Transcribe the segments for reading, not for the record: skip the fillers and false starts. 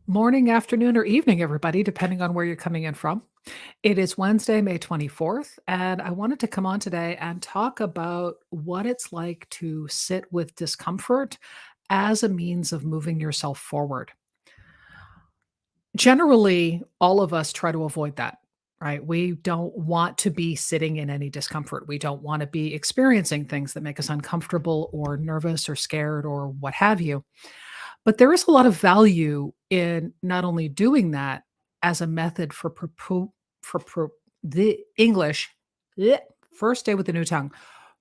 Morning, afternoon, or evening, everybody, depending on where you're coming in from. It is Wednesday, May 24th, and I wanted to come on today and talk about what it's like to sit with discomfort as a means of moving yourself forward. Generally, all of us try to avoid that, right? We don't want to be sitting in any discomfort. We don't want to be experiencing things that make us uncomfortable or nervous or scared or what have you. But there is a lot of value in not only doing that as a method for the English, bleh, first day with the new tongue,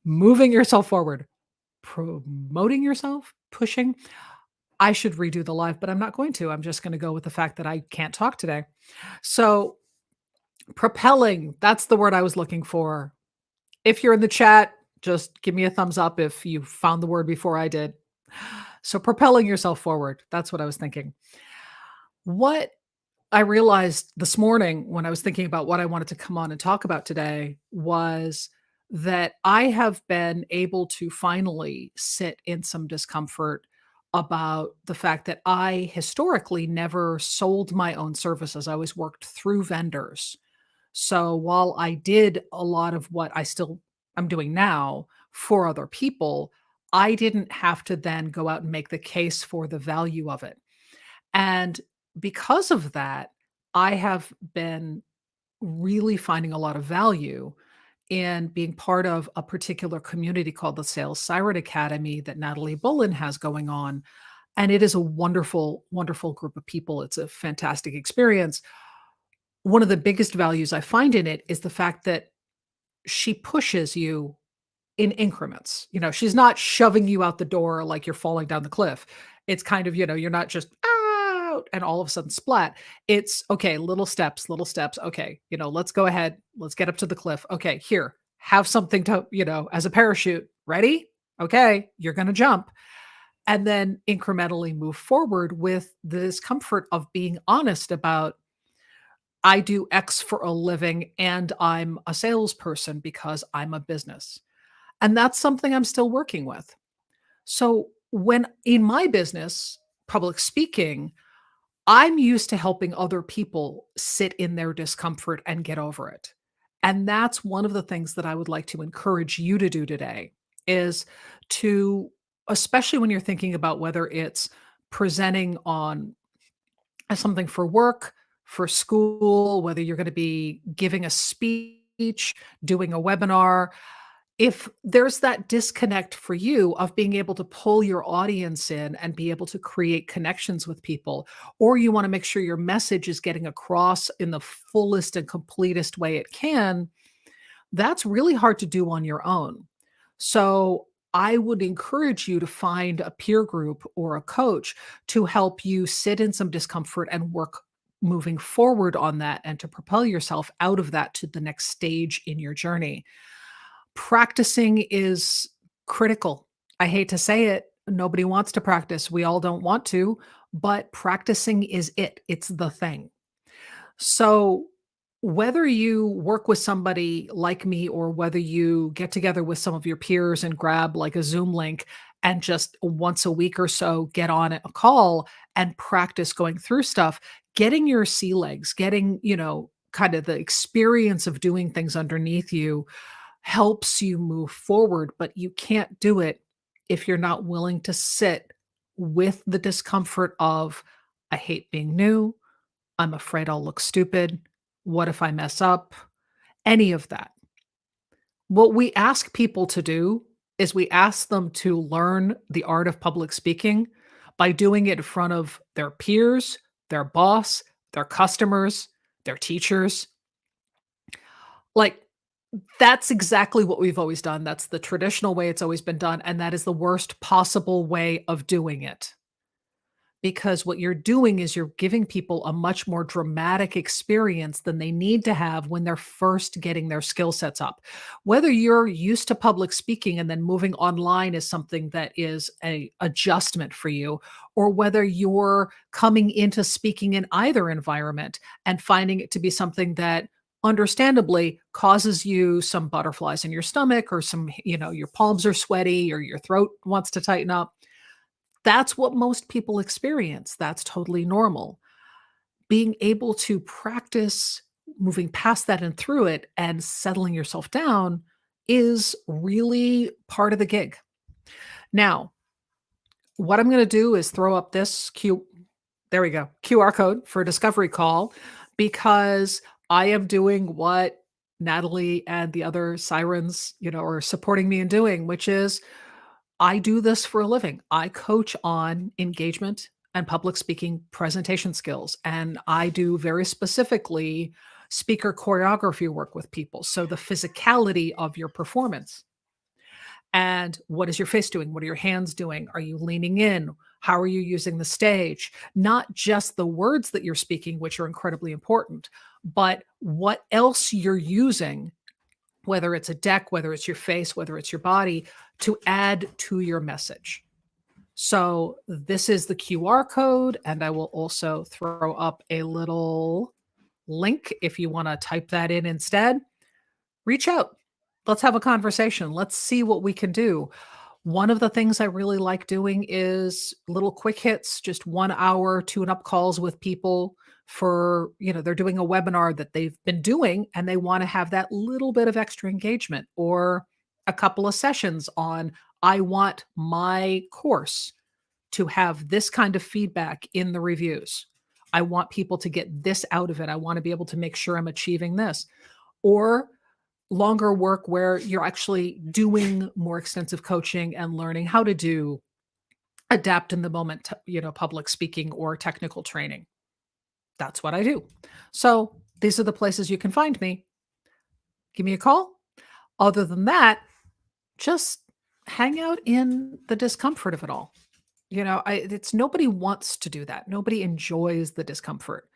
moving yourself forward, promoting yourself, pushing. I should redo the live, but I'm not going to. I'm just going to go with the fact that I can't talk today. So, propelling, that's the word I was looking for. If you're in the chat, just give me a thumbs up if you found the word before I did. So, propelling yourself forward, that's what I was thinking. What I realized this morning when I was thinking about what I wanted to come on and talk about today was that I have been able to finally sit in some discomfort about the fact that I historically never sold my own services. I always worked through vendors. So while I did a lot of what I'm doing now for other people, I didn't have to then go out and make the case for the value of it. And because of that, I have been really finding a lot of value in being part of a particular community called the Sales Siren Academy that Natalie Bullen has going on. And it is a wonderful, wonderful group of people. It's a fantastic experience. One of the biggest values I find in it is the fact that she pushes you in increments. She's not shoving you out the door like you're falling down the cliff. It's kind of, you're not just out and all of a sudden splat. It's okay, little steps, little steps. Okay, let's go ahead. Let's get up to the cliff. Okay, here, have something to, as a parachute. Ready? Okay, you're going to jump. And then incrementally move forward with the discomfort of being honest about I do X for a living and I'm a salesperson because I'm a business. And that's something I'm still working with. So, when in my business, public speaking, I'm used to helping other people sit in their discomfort and get over it. And that's one of the things that I would like to encourage you to do today is to, especially when you're thinking about whether it's presenting on something for work, for school, whether you're going to be giving a speech, doing a webinar, if there's that disconnect for you of being able to pull your audience in and be able to create connections with people, or you want to make sure your message is getting across in the fullest and completest way it can, that's really hard to do on your own. So I would encourage you to find a peer group or a coach to help you sit in some discomfort and work moving forward on that and to propel yourself out of that to the next stage in your journey. Practicing is critical. I hate to say it, nobody wants to practice. We all don't want to, but practicing is it. It's the thing. So, whether you work with somebody like me or whether you get together with some of your peers and grab like a Zoom link and just once a week or so get on a call and practice going through stuff, getting your sea legs, getting, kind of the experience of doing things underneath you helps you move forward, but you can't do it if you're not willing to sit with the discomfort of, I hate being new. I'm afraid I'll look stupid. What if I mess up? Any of that. What we ask people to do is we ask them to learn the art of public speaking by doing it in front of their peers, their boss, their customers, their teachers. Like, that's exactly what we've always done. That's the traditional way it's always been done, and that is the worst possible way of doing it. Because what you're doing is you're giving people a much more dramatic experience than they need to have when they're first getting their skill sets up. Whether you're used to public speaking and then moving online is something that is a adjustment for you, or whether you're coming into speaking in either environment and finding it to be something that understandably causes you some butterflies in your stomach or some, your palms are sweaty or your throat wants to tighten up, that's what most people experience. That's totally normal. being able to practice moving past that and through it and settling yourself down is really part of the gig. Now, what I'm gonna do is throw up this Q there we go, QR code for a discovery call because I am doing what Natalie and the other sirens, are supporting me in doing, which is I do this for a living. I coach on engagement and public speaking presentation skills, and I do very specifically speaker choreography work with people. So the physicality of your performance. And what is your face doing? What are your hands doing? Are you leaning in? How are you using the stage? Not just the words that you're speaking, which are incredibly important, but what else you're using, whether it's a deck, whether it's your face, whether it's your body, to add to your message. So this is the QR code, and I will also throw up a little link if you want to type that in instead. Reach out. Let's have a conversation. Let's see what we can do. One of the things I really like doing is little quick hits, just 1 hour tune-up calls with people for, they're doing a webinar that they've been doing and they want to have that little bit of extra engagement or a couple of sessions on, I want my course to have this kind of feedback in the reviews. I want people to get this out of it. I want to be able to make sure I'm achieving this. Or longer work where you're actually doing more extensive coaching and learning how to do adapt in the moment, public speaking or technical training. That's what I do. So these are the places you can find me. Give me a call. Other than that, just hang out in the discomfort of it all. It's nobody wants to do that. Nobody enjoys the discomfort,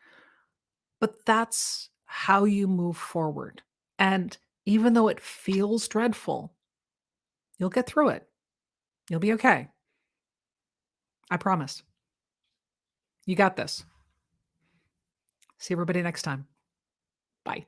but that's how you move forward. And even though it feels dreadful, you'll get through it. You'll be okay. I promise. You got this. See everybody next time. Bye.